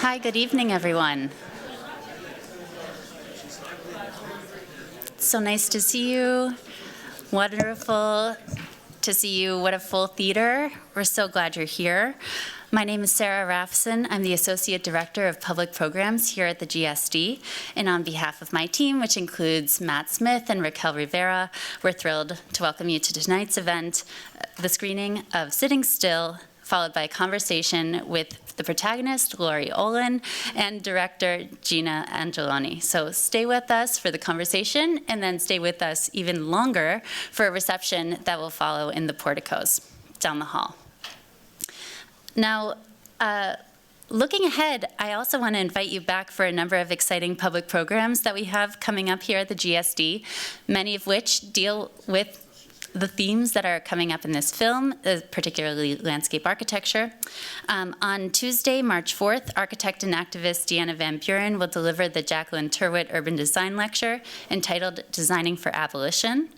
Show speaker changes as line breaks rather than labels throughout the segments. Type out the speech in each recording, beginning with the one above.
Hi, good evening, everyone. So nice to see you. Wonderful to see you. What a full theater. We're so glad you're here. My name is Sarah Rafson. I'm the Associate Director of Public Programs here at the GSD. And on behalf of my team, which includes Matt Smith and Raquel Rivera, we're thrilled to welcome you to tonight's event, the screening of Sitting Still, followed by a conversation with the protagonist, Laurie Olin, and director, Gina Angelone. So stay with us for the conversation, and then stay with us even longer for a reception that will follow in the porticos down the hall. Now, looking ahead, I also want to invite you back for a number of exciting public programs that we have coming up here at the GSD, many of which deal with the themes that are coming up in this film, particularly landscape architecture. On Tuesday, March 4th, architect and activist Deanna Van Buren will deliver the Jacqueline Turwitt Urban Design Lecture entitled Designing for Abolition.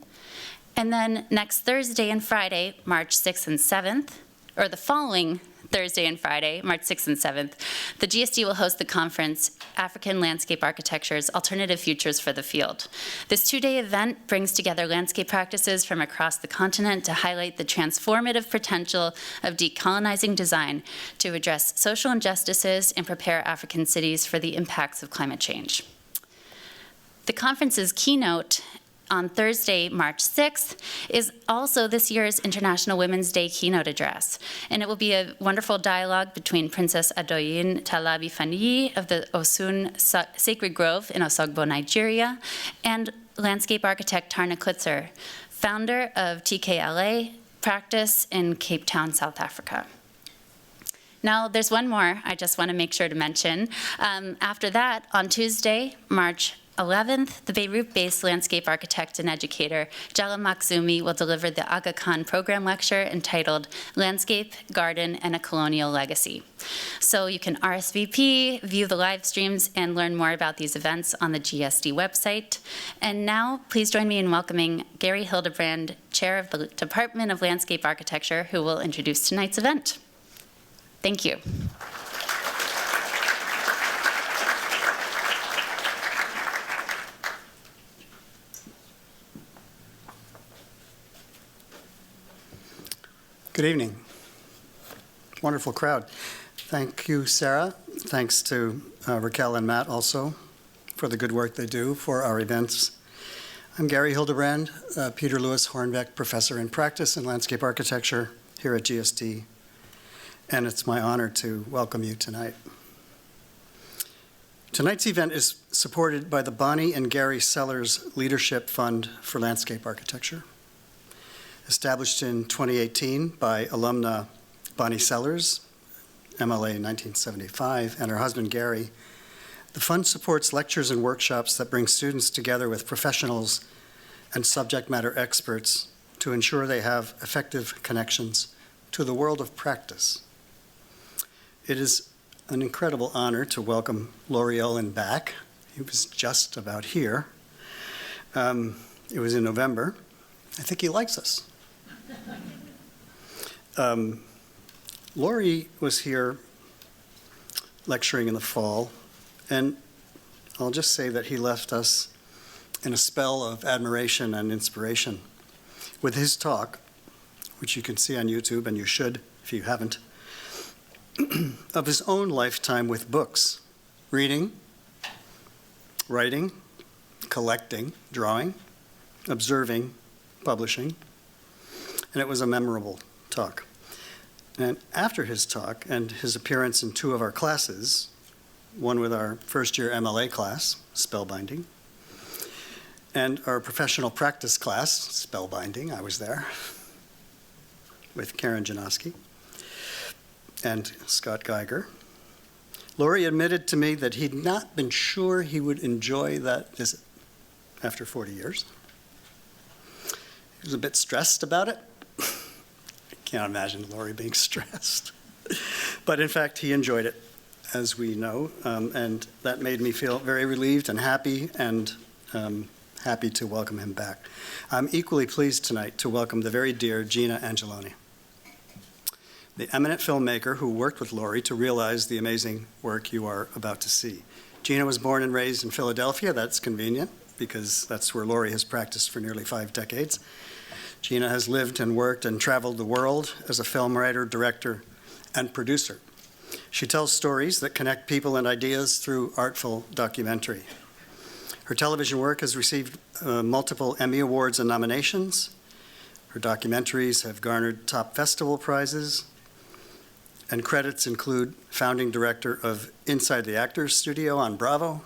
And then next Thursday and Friday, March 6th and 7th, or the following Thursday and Friday, March 6th and 7th, the GSD will host the conference, African Landscape Architecture's Alternative Futures for the Field. This two-day event brings together landscape practices from across the continent to highlight the transformative potential of decolonizing design to address social injustices and prepare African cities for the impacts of climate change. The conference's keynote on Thursday, March 6th, is also this year's International Women's Day keynote address. And it will be a wonderful dialogue between Princess Adoyin Talabi Faniyi of the Osun Sacred Grove in Osogbo, Nigeria, and landscape architect Tarna Klitzer, founder of TKLA practice in Cape Town, South Africa. Now, there's one more I just want to make sure to mention. After that, on Tuesday, March 11th, the Beirut-based landscape architect and educator Jala Makhzoumi will deliver the Aga Khan program lecture entitled Landscape, Garden, and a Colonial Legacy. So you can RSVP, view the live streams, and learn more about these events on the GSD website. And now, please join me in welcoming Gary Hilderbrand, Chair of the Department of Landscape Architecture, who will introduce tonight's event. Thank you.
Good evening. Wonderful crowd. Thank you, Sarah. Thanks to Raquel and Matt also for the good work they do for our events. I'm Gary Hilderbrand, Peter Lewis Hornbeck Professor in Practice in Landscape Architecture here at GSD, and it's my honor to welcome you tonight. Tonight's event is supported by the Bonnie and Gary Sellers Leadership Fund for Landscape Architecture. Established in 2018 by alumna Bonnie Sellers, MLA in 1975, and her husband Gary, the fund supports lectures and workshops that bring students together with professionals and subject matter experts to ensure they have effective connections to the world of practice. It is an incredible honor to welcome Laurie Olin back. He was just about here. It was in November. I think he likes us. Laurie was here lecturing in the fall, and I'll just say that he left us in a spell of admiration and inspiration with his talk, which you can see on YouTube, and you should if you haven't, of his own lifetime with books, reading, writing, collecting, drawing, observing, publishing, and it was a memorable talk. And after his talk and his appearance in two of our classes, one with our first-year MLA class, Spellbinding, and our professional practice class, Spellbinding, I was there, with Karen Janoski and Scott Geiger, Laurie admitted to me that he'd not been sure he would enjoy that visit after 40 years. He was a bit stressed about it. I can't imagine Laurie being stressed. But in fact, he enjoyed it, as we know, and that made me feel very relieved and happy to welcome him back. I'm equally pleased tonight to welcome the very dear Gina Angelone. the eminent filmmaker who worked with Laurie to realize the amazing work you are about to see. Gina was born and raised in Philadelphia. That's convenient because that's where Laurie has practiced for nearly 5 decades. Gina has lived and worked and traveled the world as a film writer, director, and producer. She tells stories that connect people and ideas through artful documentary. Her television work has received multiple Emmy Awards and nominations. Her documentaries have garnered top festival prizes, and credits include founding director of Inside the Actors Studio on Bravo,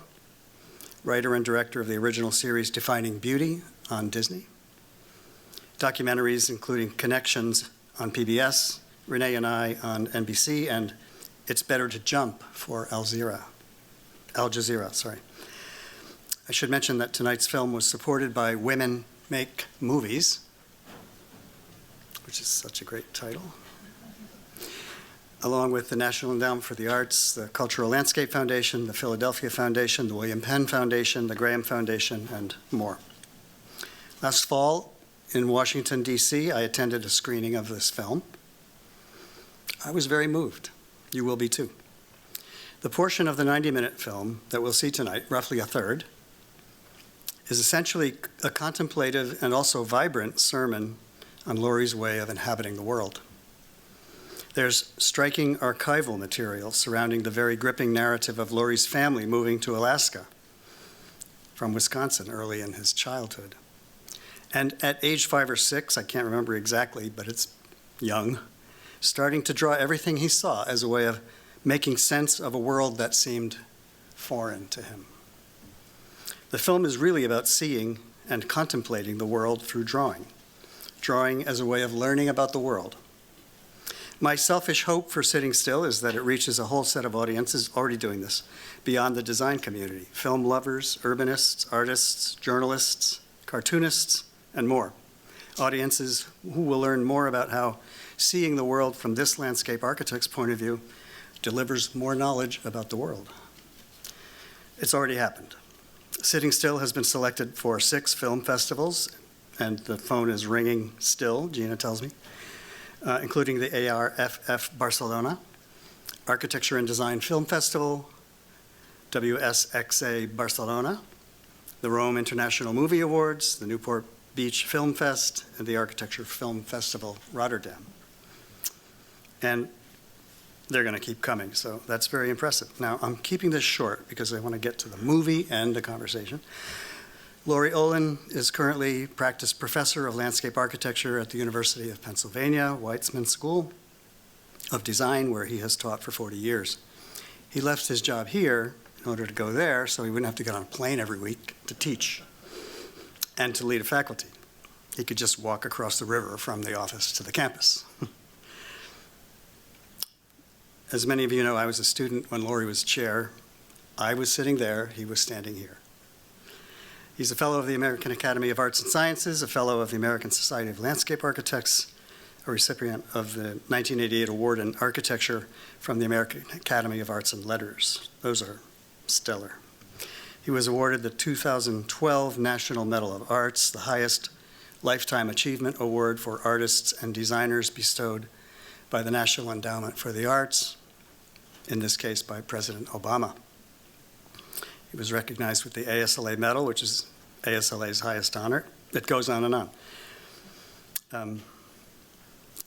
writer and director of the original series Defining Beauty on Disney, documentaries including Connections on PBS, Renee and I on NBC, and It's Better to Jump for Al Jazeera, sorry. I should mention that tonight's film was supported by Women Make Movies, which is such a great title, along with the National Endowment for the Arts, the Cultural Landscape Foundation, the Philadelphia Foundation, the William Penn Foundation, the Graham Foundation, and more. Last fall in Washington, D.C., I attended a screening of this film. I was very moved. You will be too. The portion of the 90-minute film that we'll see tonight, roughly a third, is essentially a contemplative and also vibrant sermon on Laurie's way of inhabiting the world. There's striking archival material surrounding the very gripping narrative of Laurie's family moving to Alaska from Wisconsin early in his childhood. And at age 5 or 6, I can't remember exactly, but it's young, starting to draw everything he saw as a way of making sense of a world that seemed foreign to him. The film is really about seeing and contemplating the world through drawing as a way of learning about the world. My selfish hope for Sitting Still is that it reaches a whole set of audiences already doing this, beyond the design community, film lovers, urbanists, artists, journalists, cartoonists, and more. Audiences who will learn more about how seeing the world from this landscape architect's point of view delivers more knowledge about the world. It's already happened. Sitting Still has been selected for 6 film festivals, and the phone is ringing still, Gina tells me, including the ARFF Barcelona, Architecture and Design Film Festival, WSXA Barcelona, the Rome International Movie Awards, the Newport Beach Film Fest, and the Architecture Film Festival Rotterdam. And they're going to keep coming, so that's very impressive. Now, I'm keeping this short because I want to get to the movie and the conversation. Laurie Olin is currently practice professor of landscape architecture at the University of Pennsylvania, Weitzman School of Design, where he has taught for 40 years. He left his job here in order to go there so he wouldn't have to get on a plane every week to teach and to lead a faculty. He could just walk across the river from the office to the campus. As many of you know, I was a student when Laurie was chair. I was sitting there, he was standing here. He's a fellow of the American Academy of Arts and Sciences, a fellow of the American Society of Landscape Architects, a recipient of the 1988 award in architecture from the American Academy of Arts and Letters. Those are stellar. He was awarded the 2012 National Medal of Arts, the highest lifetime achievement award for artists and designers bestowed by the National Endowment for the Arts, in this case by President Obama. He was recognized with the ASLA Medal, which is ASLA's highest honor. It goes on and on.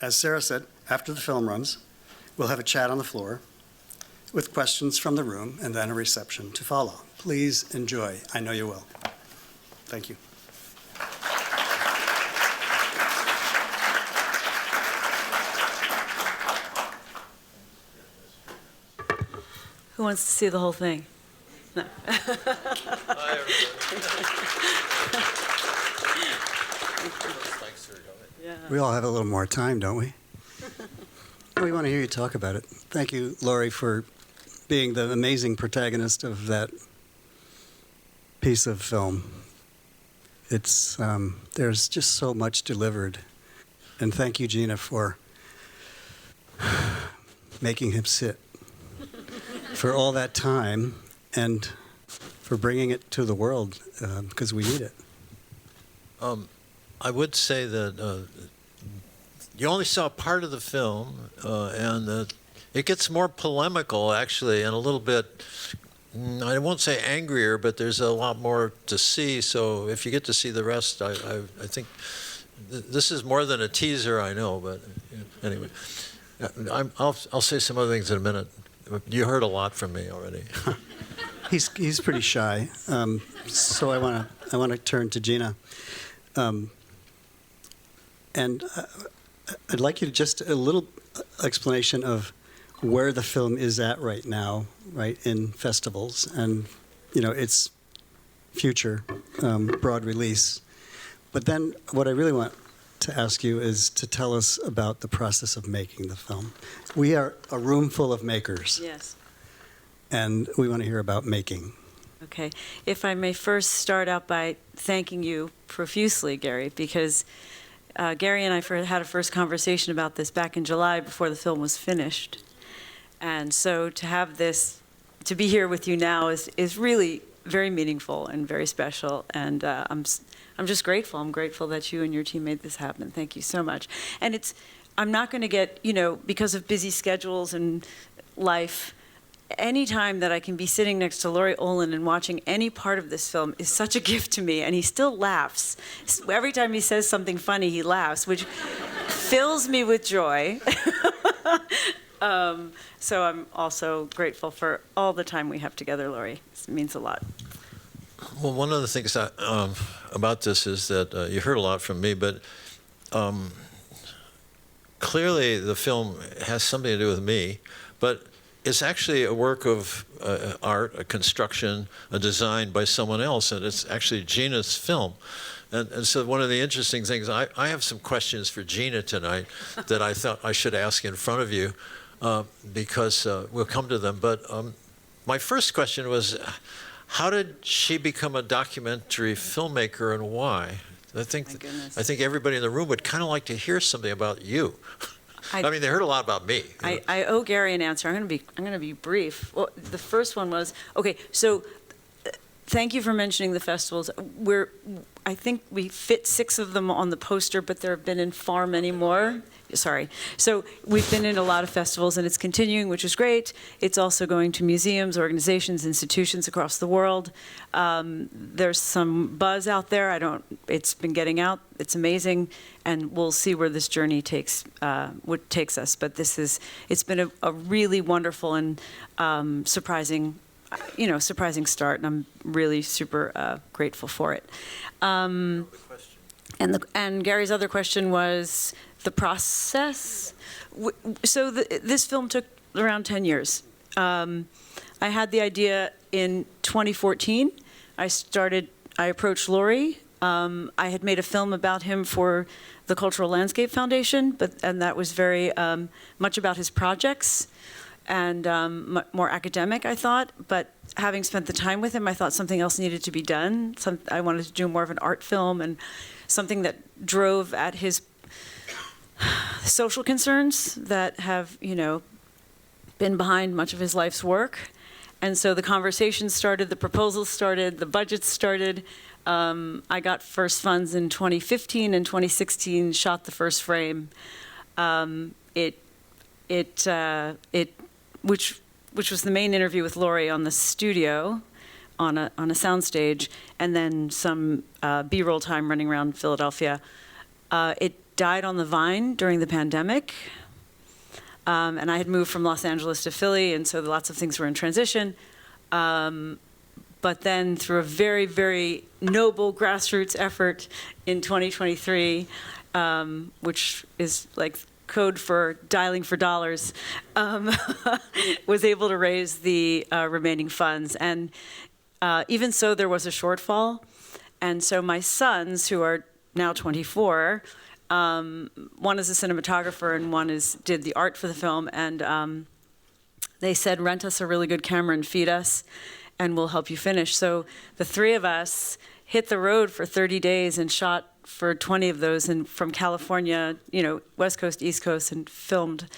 As Sarah said, after the film runs, we'll have a chat on the floor with questions from the room and then a reception to follow. Please enjoy. I know you will. Thank you.
Who wants to see the whole thing? No.
We all have a little more time, don't we? We want to hear you talk about it. Thank you, Laurie, for being the amazing protagonist of that piece of film. It's there's just so much delivered. And thank you, Gina, for making him sit for all that time and for bringing it to the world because we need it.
I would say that you only saw part of the film, and it gets more polemical, actually, and a little bit, I won't say angrier, but there's a lot more to see. So if you get to see the rest, I think this is more than a teaser, I know, but anyway. I'll say some other things in a minute. You heard a lot from me already.
He's pretty shy, so I want to turn to Gina, and I'd like you to just a little explanation of where the film is at right now, right, in festivals, and its future broad release. But then, what I really want to ask you is to tell us about the process of making the film. We are a room full of makers.
Yes.
And we want to hear about making.
Okay. If I may first start out by thanking you profusely, Gary, because Gary and I had a first conversation about this back in July before the film was finished. And so to have this, to be here with you now is really very meaningful and very special. And I'm just grateful. I'm grateful that you and your team made this happen. Thank you so much. And I'm not going to get, because of busy schedules and life, any time that I can be sitting next to Laurie Olin and watching any part of this film is such a gift to me. And he still laughs. Every time he says something funny, he laughs, which fills me with joy. So I'm also grateful for all the time we have together, Laurie. It means a lot.
Well, one of the things about this is that you heard a lot from me, but clearly the film has something to do with me, but it's actually a work of art, a construction, a design by someone else, and it's actually Gina's film. And so one of the interesting things, I have some questions for Gina tonight that I thought I should ask in front of you, because we'll come to them. But my first question was, how did she become a documentary filmmaker, and why? I think everybody in the room would kind of like to hear something about you. I mean, they heard a lot about me.
I owe Gary an answer. I'm going to be brief. Well, the first one was, okay, so thank you for mentioning the festivals. I think we fit 6 of them on the poster, but there have been in far many more. Sorry. So we've been in a lot of festivals, and it's continuing, which is great. It's also going to museums, organizations, institutions across the world. There's some buzz out there. It's been getting out. It's amazing, and we'll see where this journey takes us. But it's been a really wonderful and surprising start, and I'm really super grateful for it. And Gary's other question was the process. So this film took around 10 years. I had the idea in 2014. I approached Laurie. I had made a film about him for the Cultural Landscape Foundation, and that was very much about his projects and more academic, I thought. But having spent the time with him, I thought something else needed to be done. I wanted to do more of an art film and something that drove at his social concerns that have, been behind much of his life's work. And so the conversations started, the proposals started, the budgets started. I got first funds in 2015 and 2016, shot the first frame. Which was the main interview with Laurie on the studio, on a soundstage, and then some B-roll time running around Philadelphia. It died on the vine during the pandemic, and I had moved from Los Angeles to Philly, and so lots of things were in transition. But then through a very, very noble grassroots effort in 2023, which is like code for dialing for dollars, was able to raise the remaining funds. And even so, there was a shortfall. And so my sons, who are now 24, one is a cinematographer and one did the art for the film. And they said, rent us a really good camera and feed us, and we'll help you finish. So the 3 of us hit the road for 30 days and shot for 20 of those, and from California, West Coast, East Coast, and filmed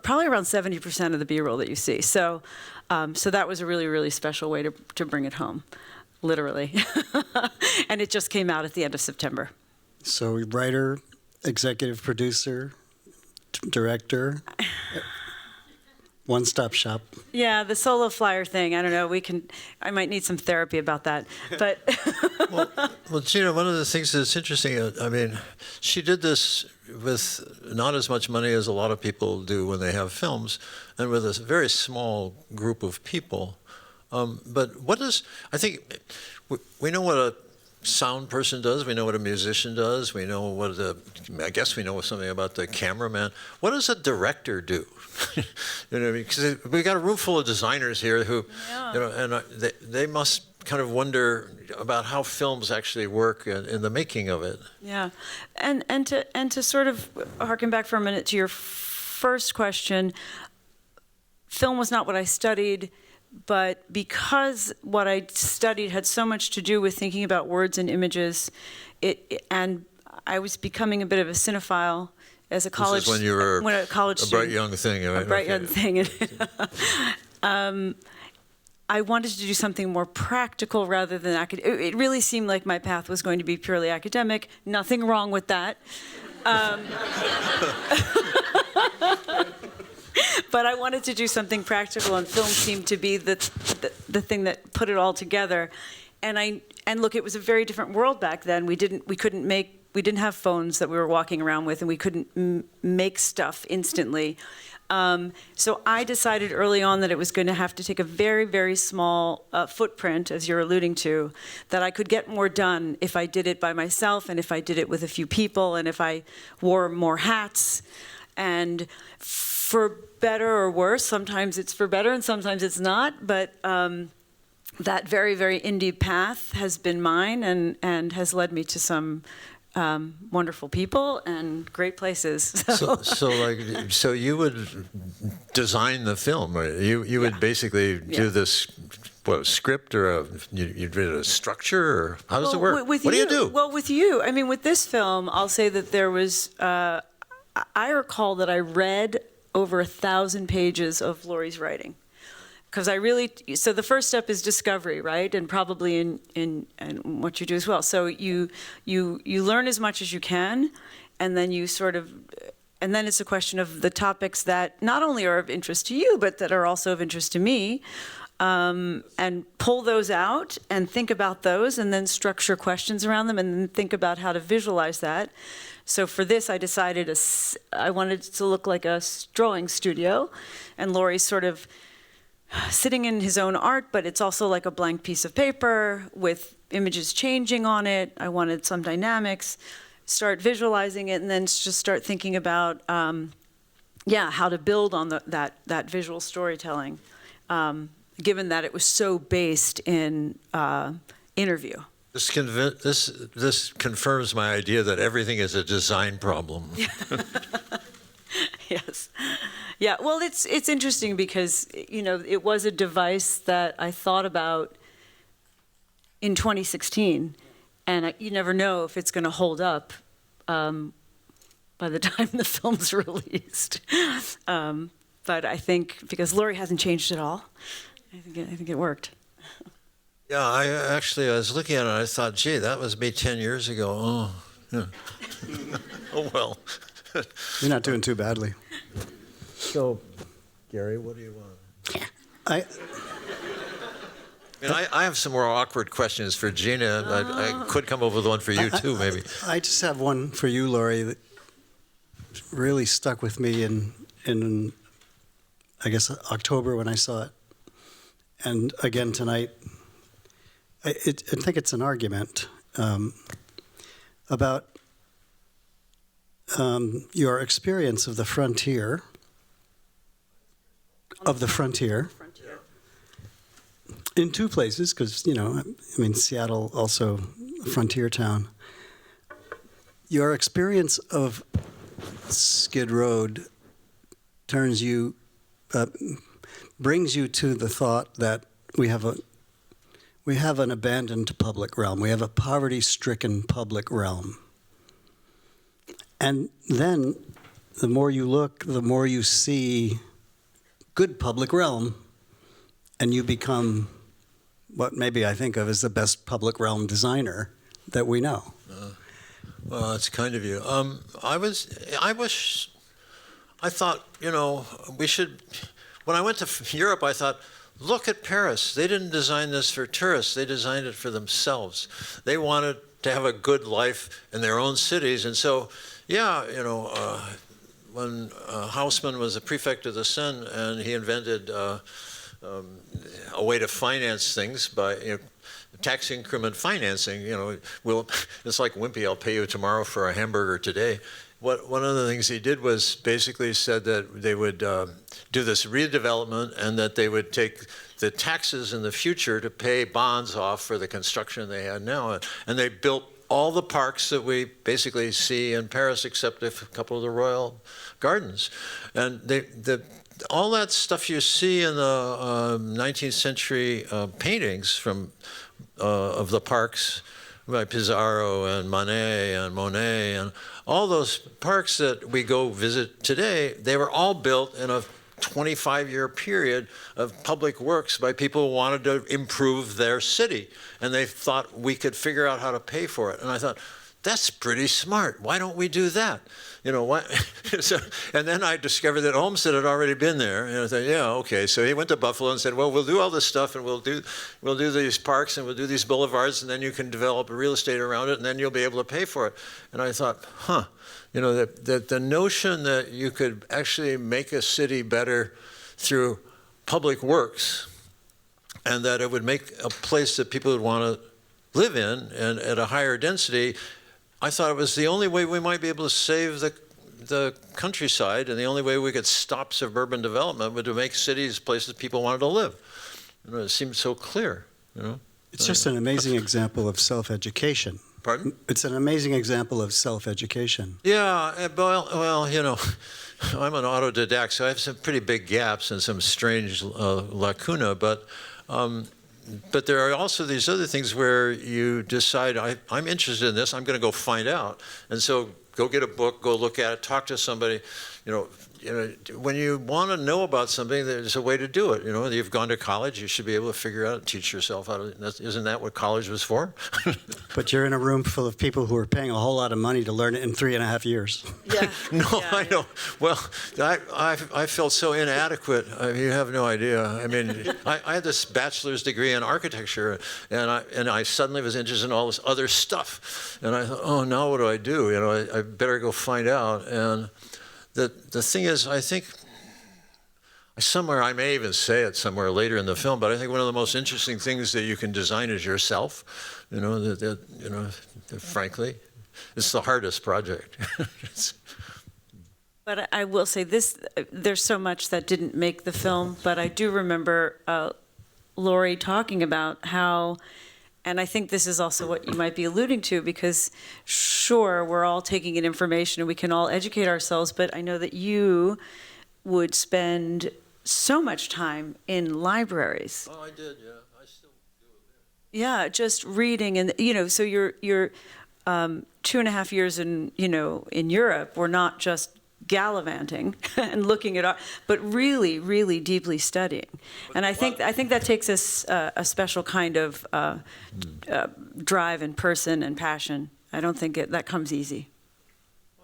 probably around 70% of the B-roll that you see. So that was a really, really special way to bring it home, literally. And it just came out at the end of September.
So writer, executive producer, director, one-stop shop.
Yeah, the solo flyer thing. I don't know. I might need some therapy about that. But
Well, Gina, one of the things that's interesting, I mean, she did this with not as much money as a lot of people do when they have films, and with a very small group of people. But I think we know what a sound person does, we know what a musician does, we know I guess we know something about the cameraman. What does a director do? You know, because we got a room full of designers here who, you know, and they must kind of wonder about how films actually work in the making of it.
yeah, and to sort of harken back for a minute to your first question, film was not what I studied, but because what I studied had so much to do with thinking about words and images, and I was becoming a bit of a cinephile as a college.
This is when you were
a college
a
student,
bright young thing, right?
a bright young thing. I wanted to do something more practical rather than academic. It really seemed like my path was going to be purely academic. Nothing wrong with that. But I wanted to do something practical, and film seemed to be the thing that put it all together. And look, it was a very different world back then. We didn't have phones that we were walking around with, and we couldn't make stuff instantly. So I decided early on that it was going to have to take a very, very small footprint, as you're alluding to, that I could get more done if I did it by myself, and if I did it with a few people, and if I wore more hats. And for better or worse, sometimes it's for better and sometimes it's not, but that very, very indie path has been mine and has led me to some wonderful people and great places.
So you would design the film, right? You would basically do this, script, or you'd read a structure, or how does it work? What do you do?
Well, with you, I mean, with this film, I'll say that there was, I recall that I read over 1,000 pages of Laurie's writing. Because so the first step is discovery, right? And probably in what you do as well. So you learn as much as you can, and then and then it's a question of the topics that not only are of interest to you, but that are also of interest to me, and pull those out and think about those, and then structure questions around them, and then think about how to visualize that. So for this, I decided I wanted it to look like a drawing studio, and Laurie's sort of sitting in his own art, but it's also like a blank piece of paper with images changing on it. I wanted some dynamics, start visualizing it, and then just start thinking about, how to build on that visual storytelling, given that it was so based in interview.
This confirms my idea that everything is a design problem.
Yes. Yeah, well, it's interesting because, it was a device that I thought about in 2016, and you never know if it's going to hold up by the time the film's released. But I think, because Laurie hasn't changed at all, I think it worked.
Yeah, I was looking at it, and I thought, gee, that was me 10 years ago. Oh, yeah. Oh, well.
You're not doing too badly.
So, Gary, what do you want?
I
have some more awkward questions for Gina. I could come up with one for you, too, maybe.
I just have one for you, Laurie, that really stuck with me in I guess, October when I saw it. And again tonight, I think it's an argument about your experience of the frontier, in two places, because, Seattle also a frontier town. Your experience of Skid Road brings you to the thought that we have an abandoned public realm. We have a poverty-stricken public realm. And then the more you look, the more you see good public realm, and you become what maybe I think of as the best public realm designer that we know.
Well, it's kind of you. I thought, we should, when I went to Europe, I thought, look at Paris. They didn't design this for tourists. They designed it for themselves. They wanted to have a good life in their own cities. And so, yeah, when Haussmann was the prefect of the Seine and he invented a way to finance things by, tax increment financing, it's like Wimpy, I'll pay you tomorrow for a hamburger today. One of the things he did was basically said that they would do this redevelopment and that they would take the taxes in the future to pay bonds off for the construction they had now. And they built all the parks that we basically see in Paris except a couple of the royal gardens. And all that stuff you see in the 19th century paintings of the parks by Pissarro and Manet and Monet and all those parks that we go visit today, they were all built in a 25-year period of public works by people who wanted to improve their city. And they thought we could figure out how to pay for it. And I thought, that's pretty smart. Why don't we do that? And then I discovered that Olmsted had already been there. And I thought, yeah, okay. So he went to Buffalo and said, well, we'll do all this stuff, and we'll do these parks, and we'll do these boulevards, and then you can develop real estate around it, and then you'll be able to pay for it. And I thought, that the notion that you could actually make a city better through public works, and that it would make a place that people would want to live in and at a higher density, I thought it was the only way we might be able to save the countryside, and the only way we could stop suburban development would to make cities places people wanted to live. It seemed so clear.
It's just an amazing example of self-education.
Pardon?
It's an amazing example of self-education.
Yeah, well, I'm an autodidact, so I have some pretty big gaps and some strange lacuna, but there are also these other things where you decide, I'm interested in this, I'm going to go find out. And so go get a book, go look at it, talk to somebody. When you want to know about something, there's a way to do it. You've gone to college, you should be able to figure out, teach yourself how to, isn't that what college was for?
But you're in a room full of people who are paying a whole lot of money to learn it in 3.5 years.
Yeah.
I know. Well, I felt so inadequate. You have no idea. I mean, I had this bachelor's degree in architecture, and I suddenly was interested in all this other stuff. And I thought, oh, now what do I do? I better go find out. And the thing is, I think somewhere, I may even say it somewhere later in the film, but I think one of the most interesting things that you can design is yourself. Frankly, it's the hardest project.
But I will say this, there's so much that didn't make the film, but I do remember Laurie talking about how, and I think this is also what you might be alluding to, because sure, we're all taking in information and we can all educate ourselves, but I know that you would spend so much time in libraries.
Oh, I did, yeah. I still do it.
Yeah, just reading, and so you're 2.5 years in Europe. We're not just gallivanting and looking at art, but really, really deeply studying. And I think that takes us a special kind of drive and person and passion. I don't think that comes easy.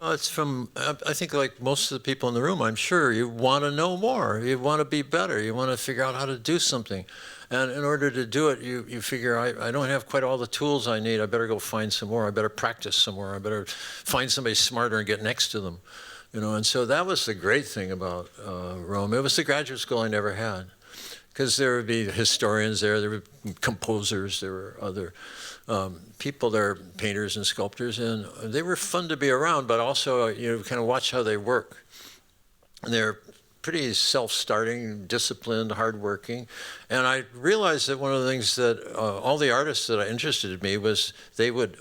Well, it's from, I think like most of the people in the room, I'm sure you want to know more. You want to be better. You want to figure out how to do something. And in order to do it, you figure, I don't have quite all the tools I need. I better go find some more. I better practice some more. I better find somebody smarter and get next to them. And so that was the great thing about Rome. It was the graduate school I never had. Because there would be historians there were composers, there were other people there, painters and sculptors, and they were fun to be around, but also kind of watch how they work. And they're pretty self-starting, disciplined, hardworking. And I realized that one of the things that all the artists that interested me was they would,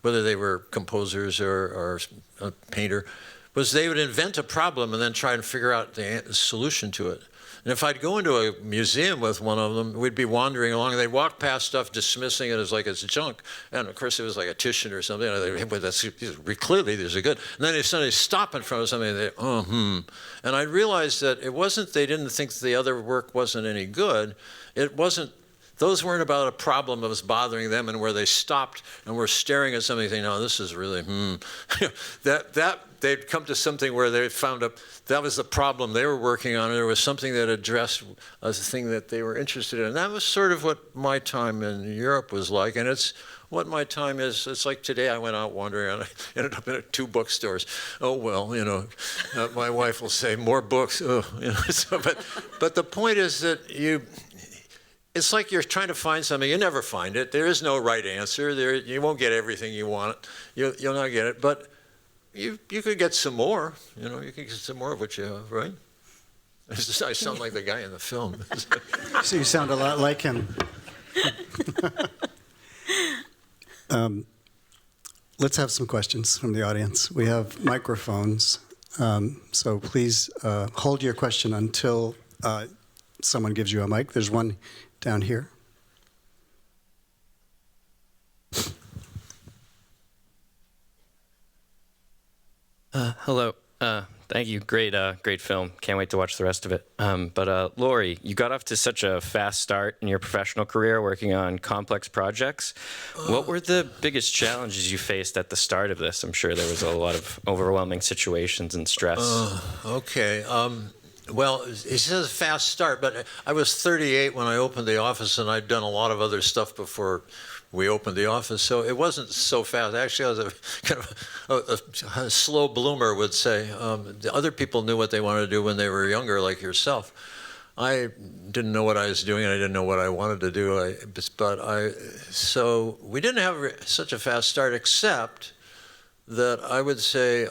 whether they were composers or a painter, was they would invent a problem and then try and figure out the solution to it. And if I'd go into a museum with one of them, we'd be wandering along, and they'd walk past stuff, dismissing it as like it's junk. And of course, it was like a Titian or something. And they'd, well, that's clearly these are good. And then they suddenly stop in front of something, and they, And I realized that it wasn't they didn't think the other work wasn't any good. It wasn't those weren't about a problem that was bothering them and where they stopped and were staring at something thinking, no, this is really, they'd come to something where they found that was the problem they were working on, and there was something that addressed a thing that they were interested in. And that was sort of what my time in Europe was like, and it's what my time is. It's like today I went out wandering and I ended up in 2 bookstores. Oh, well, my wife will say, more books. Oh, but the point is that it's like you're trying to find something. You never find it. There is no right answer. You won't get everything you want. You'll not get it. But you could get some more. You could get some more of what you have, right? I sound like the guy in the film.
So you sound a lot like him. Let's have some questions from the audience. We have microphones, so please hold your question until someone gives you a mic. There's one down here.
Hello. Thank you. Great film. Can't wait to watch the rest of it. But Laurie, you got off to such a fast start in your professional career working on complex projects. What were the biggest challenges you faced at the start of this? I'm sure there was a lot of overwhelming situations and stress.
Okay. Well, he says fast start, but I was 38 when I opened the office, and I'd done a lot of other stuff before we opened the office, so it wasn't so fast. Actually, I was a kind of a slow bloomer, would say. The other people knew what they wanted to do when they were younger, like yourself. I didn't know what I was doing, and I didn't know what I wanted to do. So we didn't have such a fast start, except that I would say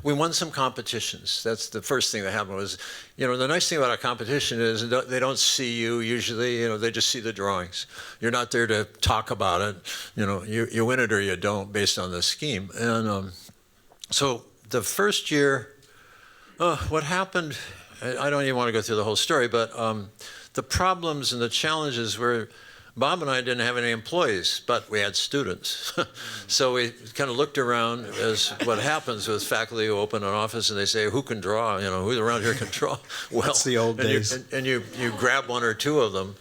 we won some competitions. That's the first thing that happened was, the nice thing about a competition is they don't see you usually, they just see the drawings. You're not there to talk about it. You win it or you don't based on the scheme. And so the first year, what happened, I don't even want to go through the whole story, but the problems and the challenges were Bob and I didn't have any employees, but we had students. So we kind of looked around as what happens with faculty who open an office and they say, who can draw? Who around here can draw? Well,
that's the old days.
And you grab 1 or 2 of them,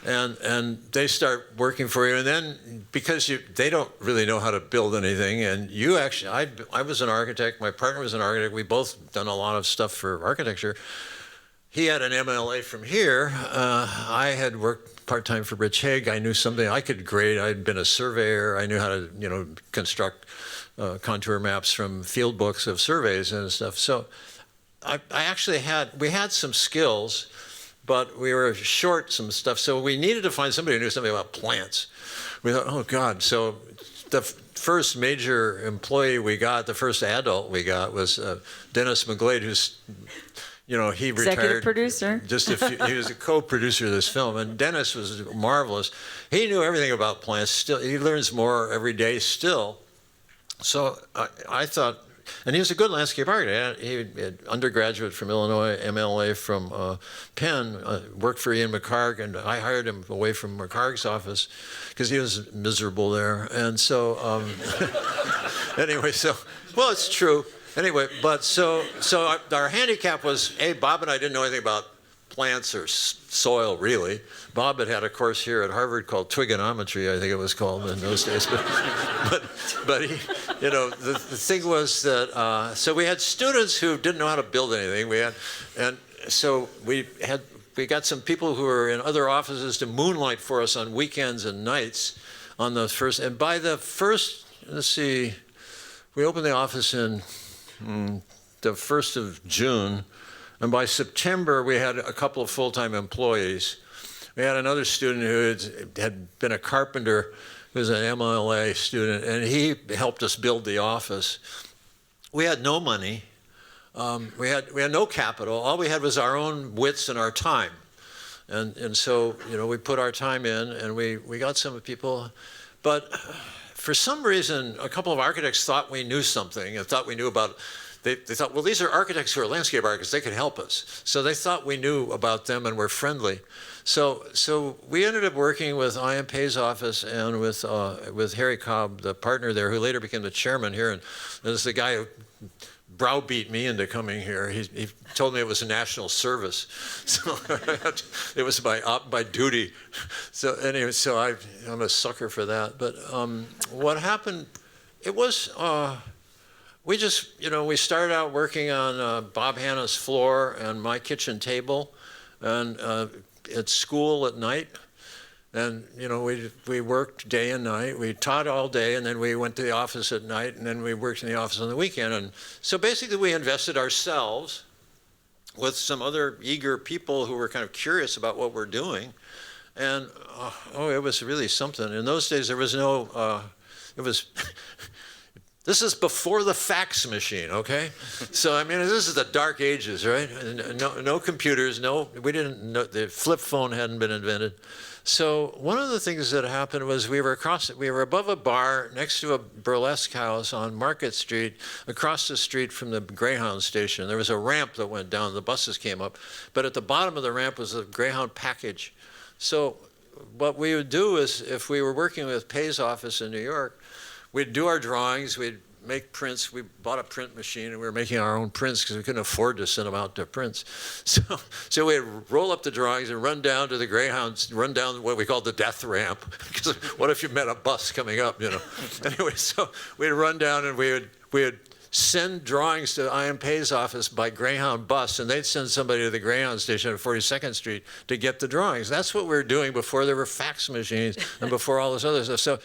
and they start working for you. And then because they don't really know how to build anything, and you actually, I was an architect, my partner was an architect, we both done a lot of stuff for architecture. He had an MLA from here. I had worked part-time for Rich Haig. I knew something. I could grade. I'd been a surveyor. I knew how to, construct contour maps from field books of surveys and stuff. So we had some skills, but we were short some stuff. So we needed to find somebody who knew something about plants. We thought, oh God. So the first major employee we got, the first adult we got was Dennis McGlade, who's he retired.
Executive producer.
He was a co-producer of this film, and Dennis was marvelous. He knew everything about plants. Still, he learns more every day still. So I thought, and he was a good landscape architect. He had undergraduate from Illinois, MLA from Penn, worked for Ian McHarg, and I hired him away from McHarg's office because he was miserable there. And so, anyway, well, it's true. Anyway, but so our handicap was, Bob and I didn't know anything about plants or soil, really. Bob had a course here at Harvard called trigonometry, I think it was called in those days. But he, the thing was that, so we had students who didn't know how to build anything. And so we got some people who were in other offices to moonlight for us on weekends and nights on the first, and by the first, we opened the office in the 1st of June, and by September we had a couple of full-time employees. We had another student who had been a carpenter, who was an MLA student, and he helped us build the office. We had no money. We had no capital. All we had was our own wits and our time. And so, we put our time in, and we got some people, but for some reason, a couple of architects thought we knew something and thought we knew about, they thought, well, these are architects who are landscape architects, they could help us. So they thought we knew about them and were friendly. So we ended up working with I.M. Pei's office and with Harry Cobb, the partner there, who later became the chairman here, and is the guy who browbeat me into coming here. He told me it was a national service, so it was my duty. So anyway, so I'm a sucker for that. But what happened? It was we just we started out working on Bob Hanna's floor and my kitchen table, and at school at night. And we worked day and night. We taught all day, and then we went to the office at night, and then we worked in the office on the weekend. And so basically we invested ourselves with some other eager people who were kind of curious about what we're doing. And it was really something. In those days there was no, this is before the fax machine, okay? So, I mean, this is the dark ages, right? No computers, the flip phone hadn't been invented. So one of the things that happened was we were above a bar next to a burlesque house on Market Street, across the street from the Greyhound station. There was a ramp that went down, the buses came up, but at the bottom of the ramp was a Greyhound package. So what we would do is, if we were working with Pay's office in New York, we'd do our drawings, we'd make prints. We bought a print machine, and we were making our own prints because we couldn't afford to send them out to prints. So we'd roll up the drawings and run down to the Greyhounds, run down what we called the death ramp, because what if you met a bus coming up, Anyway, so we'd run down and we would send drawings to I.M. Pay's office by Greyhound bus, and they'd send somebody to the Greyhound station on 42nd Street to get the drawings. That's what we were doing before there were fax machines and before all this other stuff. So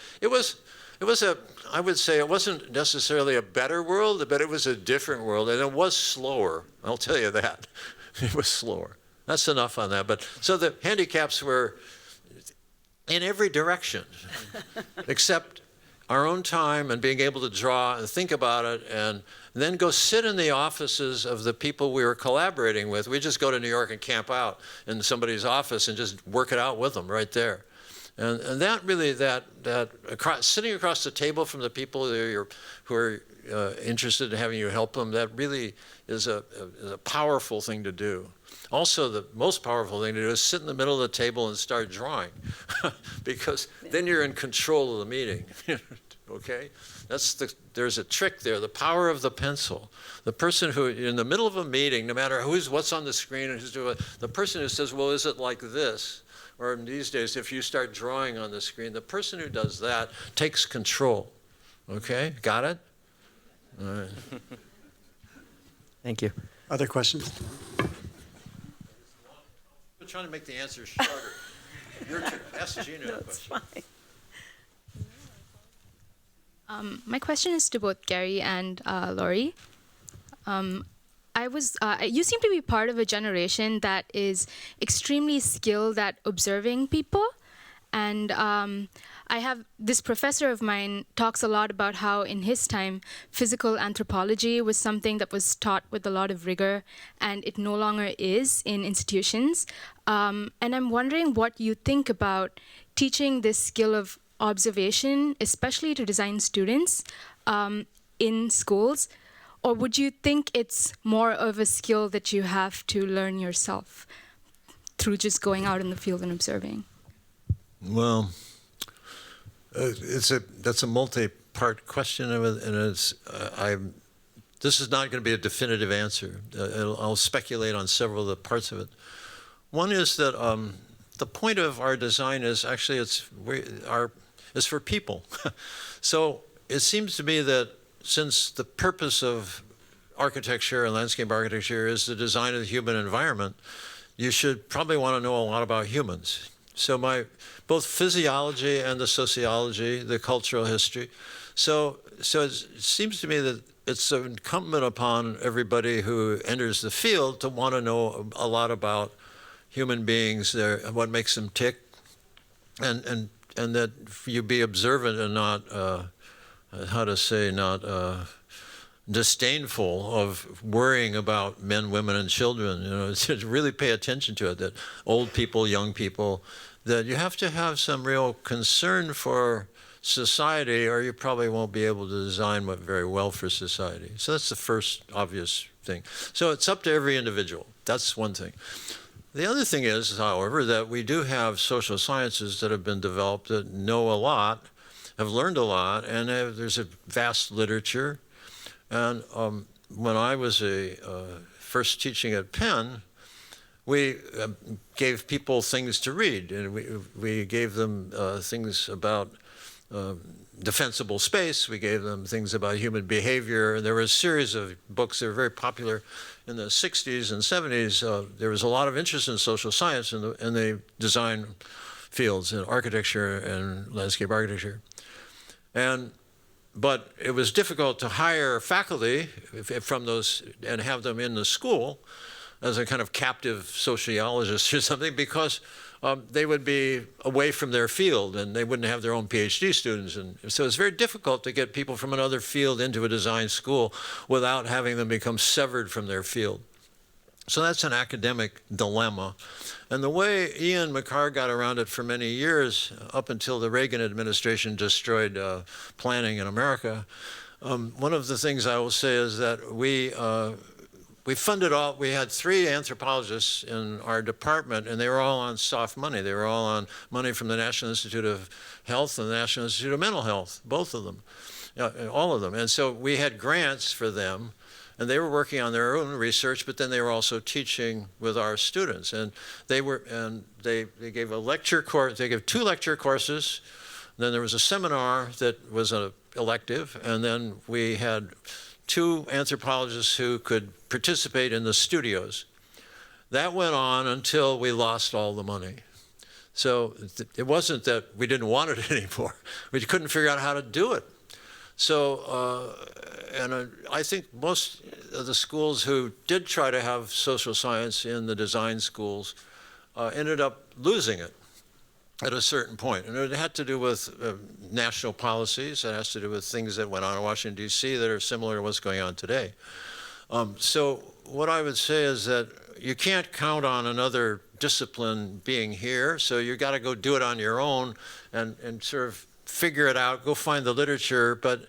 I would say it wasn't necessarily a better world, but it was a different world, and it was slower. I'll tell you that. It was slower. That's enough on that. But so the handicaps were in every direction, except our own time and being able to draw and think about it, and then go sit in the offices of the people we were collaborating with. We just go to New York and camp out in somebody's office and just work it out with them right there. And that really, sitting across the table from the people who are interested in having you help them, that really is a powerful thing to do. Also, the most powerful thing to do is sit in the middle of the table and start drawing, because then you're in control of the meeting. Okay? There's a trick there, the power of the pencil. The person who, in the middle of a meeting, no matter what's on the screen and who's doing it, the person who says, well, is it like this? Or these days, if you start drawing on the screen, the person who does that takes control. Okay? Got it? All right.
Thank you.
Other questions?
I'm trying to make the answers shorter. Your turn. Ask Gina a question.
My question is to both Gary and Laurie. You seem to be part of a generation that is extremely skilled at observing people. And I have this professor of mine talks a lot about how in his time, physical anthropology was something that was taught with a lot of rigor, and it no longer is in institutions. And I'm wondering what you think about teaching this skill of observation, especially to design students in schools. Or would you think it's more of a skill that you have to learn yourself through just going out in the field and observing?
Well, that's a multi-part question, and this is not going to be a definitive answer. I'll speculate on several of the parts of it. One is that the point of our design is actually it's for people. So it seems to me that since the purpose of architecture and landscape architecture is the design of the human environment, you should probably want to know a lot about humans. So both physiology and the sociology, the cultural history. So it seems to me that it's incumbent upon everybody who enters the field to want to know a lot about human beings, what makes them tick, and that you be observant and not disdainful of worrying about men, women, and children. To really pay attention to it, that old people, young people, that you have to have some real concern for society, or you probably won't be able to design very well for society. So that's the first obvious thing. So it's up to every individual. That's one thing. The other thing is, however, that we do have social sciences that have been developed that know a lot, have learned a lot, and there's a vast literature. And when I was first teaching at Penn, we gave people things to read, and we gave them things about defensible space. We gave them things about human behavior. There were a series of books that were very popular in the 60s and 70s. There was a lot of interest in social science in the design fields, in architecture and landscape architecture. But it was difficult to hire faculty from those and have them in the school as a kind of captive sociologist or something, because they would be away from their field and they wouldn't have their own PhD students. And so it's very difficult to get people from another field into a design school without having them become severed from their field. So that's an academic dilemma. And the way Ian McCarr got around it for many years, up until the Reagan administration destroyed planning in America, one of the things I will say is that we funded all, we had 3 anthropologists in our department, and they were all on soft money. They were all on money from the National Institute of Health and the National Institute of Mental Health, both of them, all of them. And so we had grants for them, and they were working on their own research, but then they were also teaching with our students. And they gave a lecture course, they gave 2 lecture courses, then there was a seminar that was an elective, and then we had 2 anthropologists who could participate in the studios. That went on until we lost all the money. So it wasn't that we didn't want it anymore. We couldn't figure out how to do it. So, I think most of the schools who did try to have social science in the design schools ended up losing it at a certain point. And it had to do with national policies. It has to do with things that went on in Washington, D.C. that are similar to what's going on today. So what I would say is that you can't count on another discipline being here, so you got to go do it on your own and sort of figure it out, go find the literature. But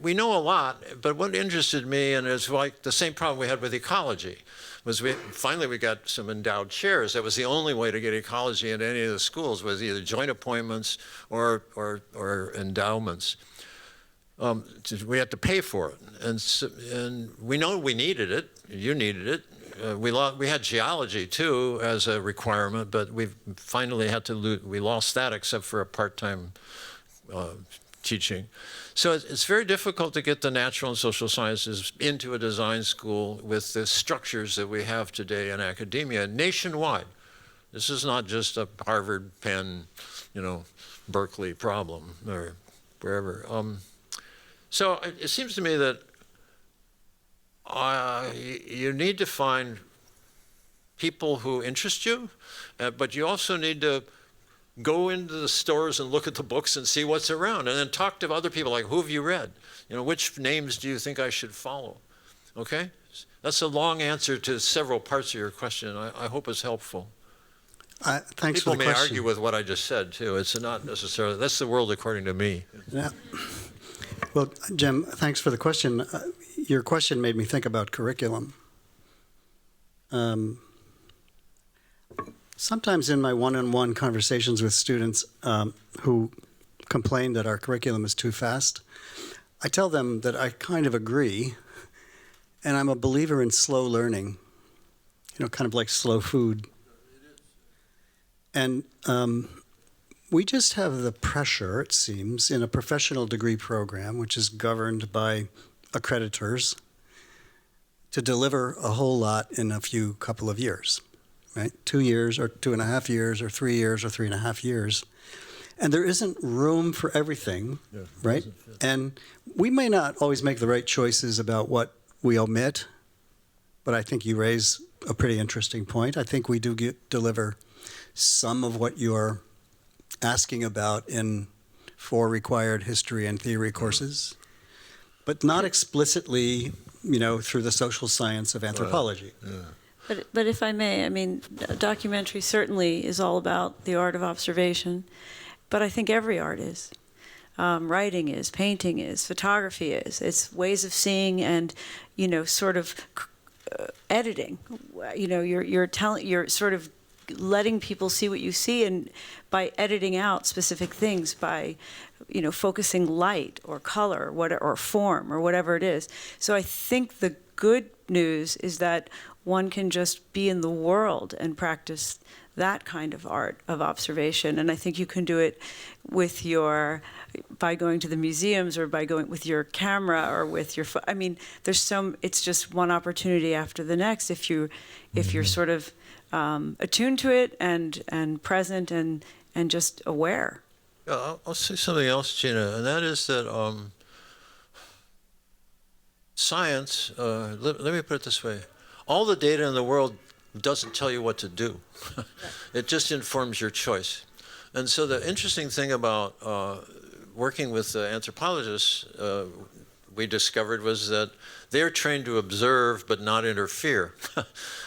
we know a lot, but what interested me, and it's like the same problem we had with ecology, was finally we got some endowed chairs. That was the only way to get ecology in any of the schools, was either joint appointments or endowments. We had to pay for it, and we know we needed it. You needed it. We had geology too as a requirement, but we finally had to we lost that except for a part-time teaching. So it's very difficult to get the natural and social sciences into a design school with the structures that we have today in academia nationwide. This is not just a Harvard, Penn, Berkeley problem or wherever. So it seems to me that you need to find people who interest you, but you also need to go into the stores and look at the books and see what's around, and then talk to other people, like, who have you read? Which names do you think I should follow? Okay? That's a long answer to several parts of your question. I hope it's helpful.
Thanks
People
for the
may
question.
argue with what I just said, too. It's not necessarily, that's the world according to me.
Yeah. Well, Jim, thanks for the question. Your question made me think about curriculum. Sometimes in my one-on-one conversations with students who complain that our curriculum is too fast, I tell them that I kind of agree, and I'm a believer in slow learning, kind of like slow food. And we just have the pressure, it seems, in a professional degree program, which is governed by accreditors, to deliver a whole lot in a couple of years. Right? 2 years or 2.5 years or 3 years or 3.5 years. And there isn't room for everything, right? And we may not always make the right choices about what we omit, but I think you raise a pretty interesting point. I think we do deliver some of what you're asking about in 4 required history and theory courses, but not explicitly, through the social science of anthropology.
But if I may, a documentary certainly is all about the art of observation, but I think every art is. Writing is, painting is, photography is. It's ways of seeing and, sort of editing. You're sort of letting people see what you see, and by editing out specific things, by focusing light or color or form or whatever it is. So I think the good news is that one can just be in the world and practice that kind of art of observation. And I think you can do it by going to the museums, or by going with your camera, or with your, it's just one opportunity after the next if you're sort of attuned to it and present and just aware.
Yeah, I'll say something else, Gina, and that is that science, let me put it this way, all the data in the world doesn't tell you what to do. It just informs your choice. And so the interesting thing about working with anthropologists, we discovered, was that they're trained to observe but not interfere.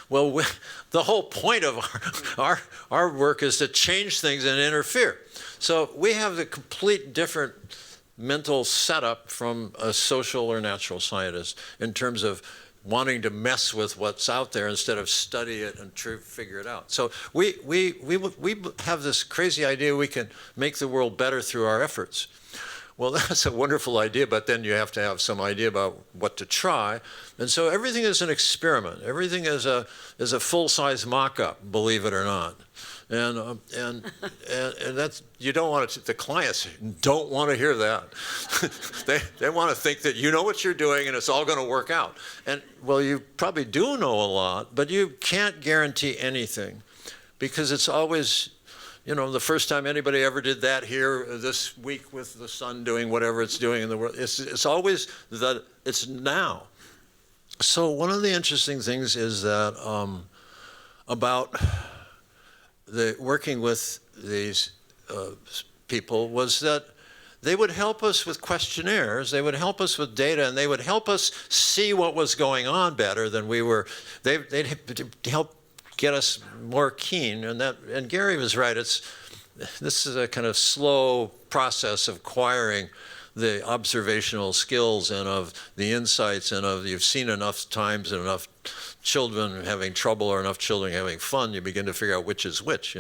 Well, the whole point of our work is to change things and interfere. So we have the complete different mental setup from a social or natural scientist in terms of wanting to mess with what's out there instead of study it and figure it out. So we have this crazy idea we can make the world better through our efforts. Well, that's a wonderful idea, but then you have to have some idea about what to try. And so everything is an experiment. Everything is a full-size mock-up, believe it or not. And that's, you don't want to, the clients don't want to hear that. They want to think that you know what you're doing and it's all going to work out. And well, you probably do know a lot, but you can't guarantee anything, because it's always, the first time anybody ever did that here this week with the sun doing whatever it's doing in the world, it's always that it's now. So one of the interesting things is that about working with these people was that they would help us with questionnaires, they would help us with data, and they would help us see what was going on better than we were. They'd help get us more keen, and Gary was right. This is a kind of slow process of acquiring the observational skills and of the insights and of you've seen enough times and enough children having trouble or enough children having fun, you begin to figure out which is which,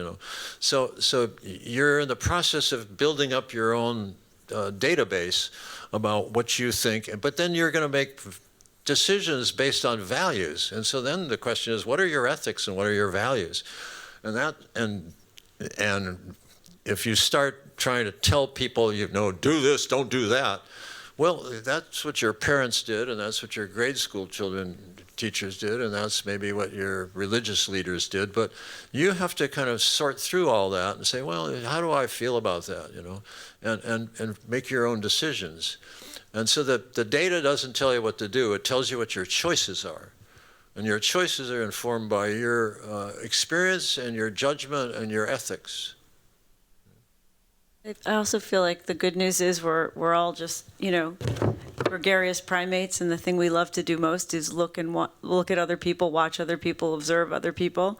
So you're in the process of building up your own database about what you think, but then you're going to make decisions based on values. And so then the question is, what are your ethics and what are your values? And if you start trying to tell people, do this, don't do that, well, that's what your parents did, and that's what your grade school teachers did, and that's maybe what your religious leaders did. But you have to kind of sort through all that and say, well, how do I feel about that, and make your own decisions. And so the data doesn't tell you what to do, it tells you what your choices are. And your choices are informed by your experience and your judgment and your ethics.
I also feel like the good news is we're all just, gregarious primates, and the thing we love to do most is look at other people, watch other people, observe other people.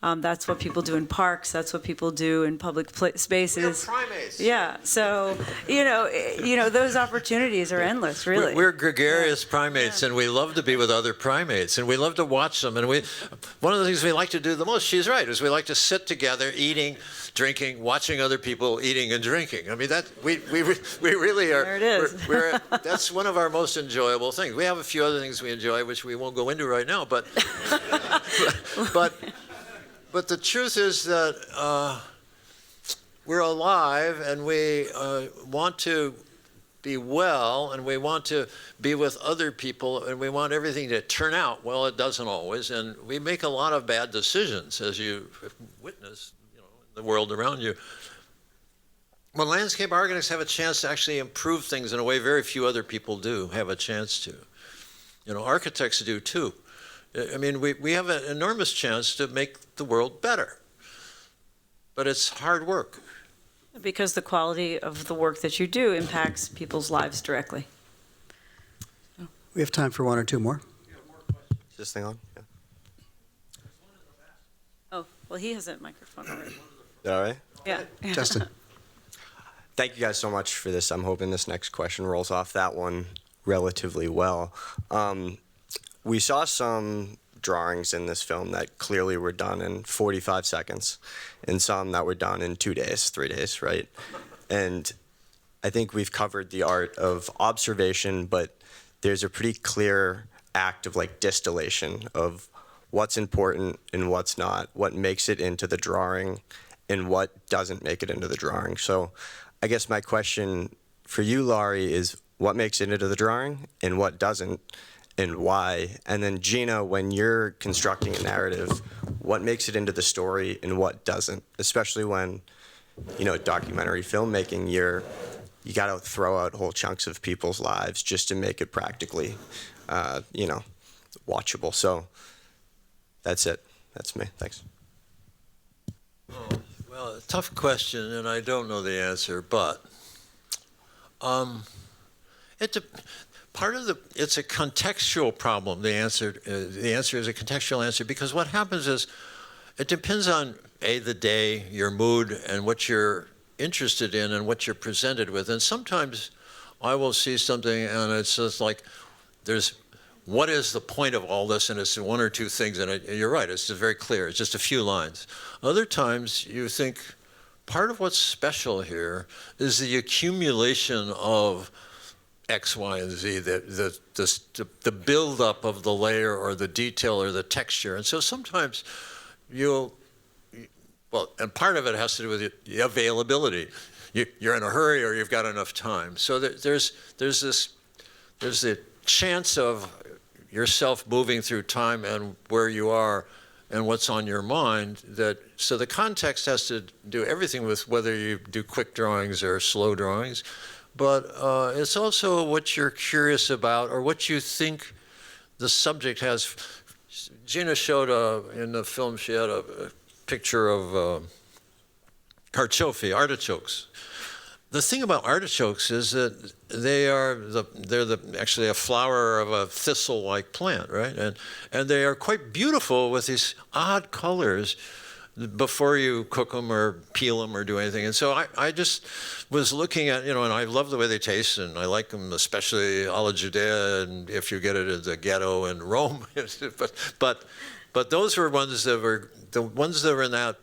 That's what people do in parks. That's what people do in public spaces.
We're primates.
Yeah. So, those opportunities are endless, really.
We're gregarious primates, and we love to be with other primates, and we love to watch them. And one of the things we like to do the most, she's right, is we like to sit together, eating, drinking, watching other people eating and drinking. I mean, we really are.
There it is.
That's one of our most enjoyable things. We have a few other things we enjoy, which we won't go into right now, but But the truth is that we're alive, and we want to be well, and we want to be with other people, and we want everything to turn out. Well, it doesn't always, and we make a lot of bad decisions, as you witness, in the world around you. Well, landscape architects have a chance to actually improve things in a way very few other people do have a chance to. Architects do too. I mean, we have an enormous chance to make the world better, but it's hard work.
Because the quality of the work that you do impacts people's lives directly.
We have time for one or two more.
Is this thing on? Yeah.
Oh, well, he has a microphone already.
Is that all right?
Yeah.
Justin.
Thank you guys so much for this. I'm hoping this next question rolls off that one relatively well. We saw some drawings in this film that clearly were done in 45 seconds, and some that were done in 2 days, 3 days, right? And I think we've covered the art of observation, but there's a pretty clear act of like distillation of what's important and what's not, what makes it into the drawing and what doesn't make it into the drawing. So I guess my question for you, Laurie, is what makes it into the drawing and what doesn't, and why? And then Gina, when you're constructing a narrative, what makes it into the story and what doesn't? Especially when, you know, documentary filmmaking, you got to throw out whole chunks of people's lives just to make it practically, you know, watchable. So that's it. That's me. Thanks.
Well, tough question, and I don't know the answer, but it's a contextual problem. The answer is a contextual answer, because what happens is it depends on the day, your mood, and what you're interested in and what you're presented with. And sometimes I will see something and it's just like, what is the point of all this? And it's one or two things, and you're right, it's just very clear, it's just a few lines. Other times you think part of what's special here is the accumulation of X, Y, and Z, the buildup of the layer or the detail or the texture. And so sometimes and part of it has to do with the availability. You're in a hurry or you've got enough time. So there's the chance of yourself moving through time and where you are and what's on your mind. So the context has to do everything with whether you do quick drawings or slow drawings, but it's also what you're curious about or what you think the subject has. Gina showed in the film, she had a picture of artichokes. The thing about artichokes is that they're actually a flower of a thistle-like plant, right? And they are quite beautiful with these odd colors before you cook them or peel them or do anything. And so I just was looking at, and I love the way they taste, and I like them, especially alla Judea, and if you get it at the ghetto in Rome. But those were ones that were in that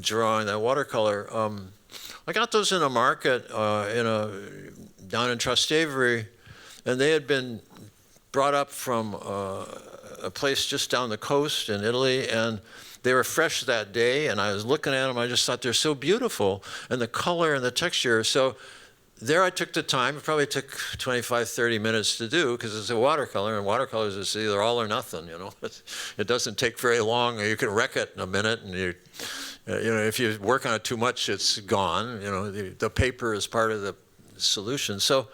drawing, that watercolor. I got those in a market down in Trastevere, and they had been brought up from a place just down the coast in Italy, and they were fresh that day, and I was looking at them, I just thought they're so beautiful, and the color and the texture. So there I took the time. It probably took 25, 30 minutes to do, because it's a watercolor, and watercolors is either all or nothing, It doesn't take very long. You can wreck it in a minute, and if you work on it too much, it's gone. The paper is part of the solution. So,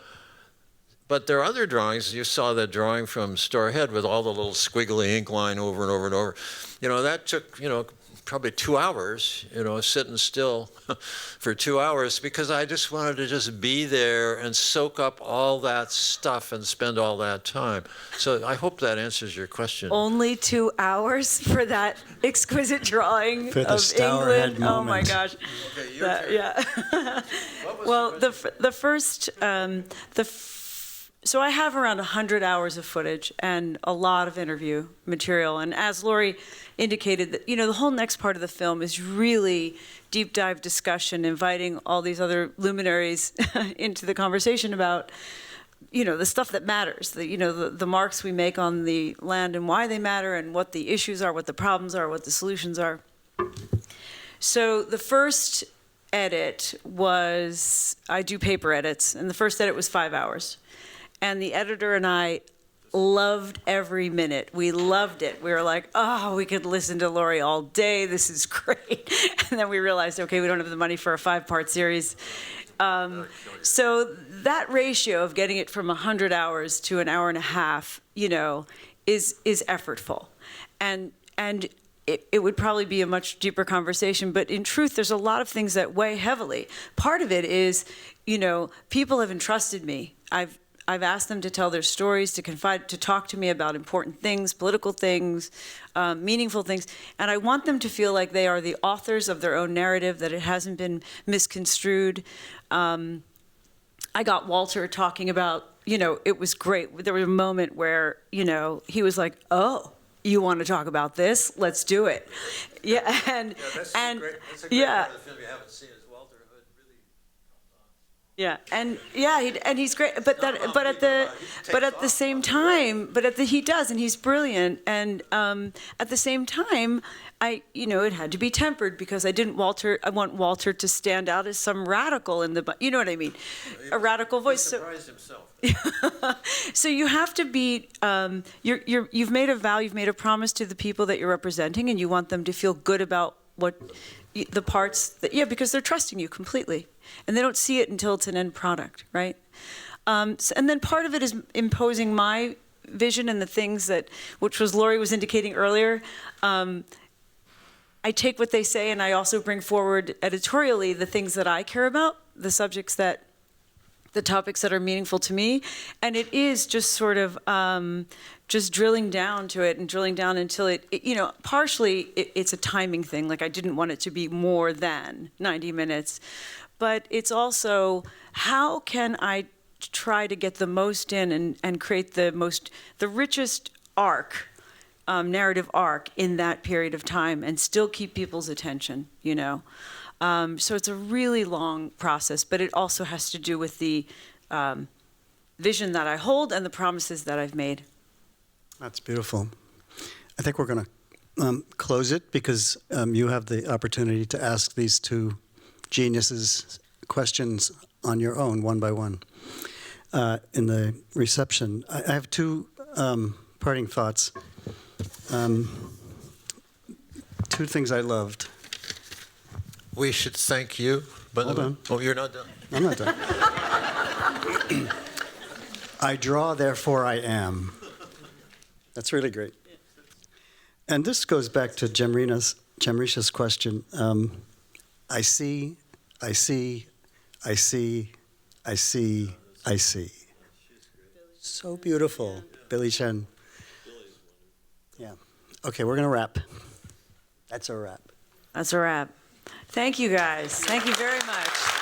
but there are other drawings. You saw the drawing from Store Ahead with all the little squiggly ink line over and over and over. That took, probably 2 hours, sitting still for 2 hours, because I just wanted to just be there and soak up all that stuff and spend all that time. So I hope that answers your question.
Only 2 hours for that exquisite drawing
For the
of
Stour Head
England. Oh my
moment.
gosh.
Okay, your turn.
Yeah.
What was
Well,
the question?
the first, so I have around 100 hours of footage and a lot of interview material. And as Laurie indicated, that the whole next part of the film is really deep dive discussion, inviting all these other luminaries into the conversation about, the stuff that matters, the marks we make on the land and why they matter, and what the issues are, what the problems are, what the solutions are. So the first edit was, I do paper edits, and the first edit was 5 hours. And the editor and I loved every minute. We loved it. We were like, oh, we could listen to Laurie all day. This is great. And then we realized, okay, we don't have the money for a 5-part series. So that ratio of getting it from 100 hours to an hour and a half, is effortful. And it would probably be a much deeper conversation, but in truth, there's a lot of things that weigh heavily. Part of it is, people have entrusted me. I've asked them to tell their stories, to confide, to talk to me about important things, political things, meaningful things, and I want them to feel like they are the authors of their own narrative, that it hasn't been misconstrued. I got Walter talking about, it was great. There was a moment where, he was like, oh, you want to talk about this? Let's do it. Yeah, and yeah. Yeah, and he's great, he does, and he's brilliant, and at the same time, it had to be tempered because I want Walter to stand out as some radical in the, you know what I mean, a radical voice.
He surprised himself.
So you have to be, you've made a vow, you've made a promise to the people that you're representing, and you want them to feel good about the parts that, because they're trusting you completely. And they don't see it until it's an end product, right? And then part of it is imposing my vision and the things which was Laurie was indicating earlier. I take what they say and I also bring forward editorially the things that I care about, the topics that are meaningful to me. And it is just sort of just drilling down to it and drilling down until partially it's a timing thing. Like I didn't want it to be more than 90 minutes. But it's also, how can I try to get the most in and create the richest arc, narrative arc in that period of time and still keep people's attention, So it's a really long process, but it also has to do with the vision that I hold and the promises that I've made.
That's beautiful. I think we're going to close it because you have the opportunity to ask these two geniuses questions on your own, one by one, in the reception. I have two parting thoughts. Two things I loved.
We should thank you. But
Hold on.
Oh, you're not done?
I'm not done. I draw, therefore I am. That's really great. And this goes back to Jamrisha's question. I see, I see, I see, I see, I see. So beautiful, Billy Chen. Yeah. Okay, we're going to wrap. That's a wrap.
That's a wrap. Thank you, guys. Thank you very much.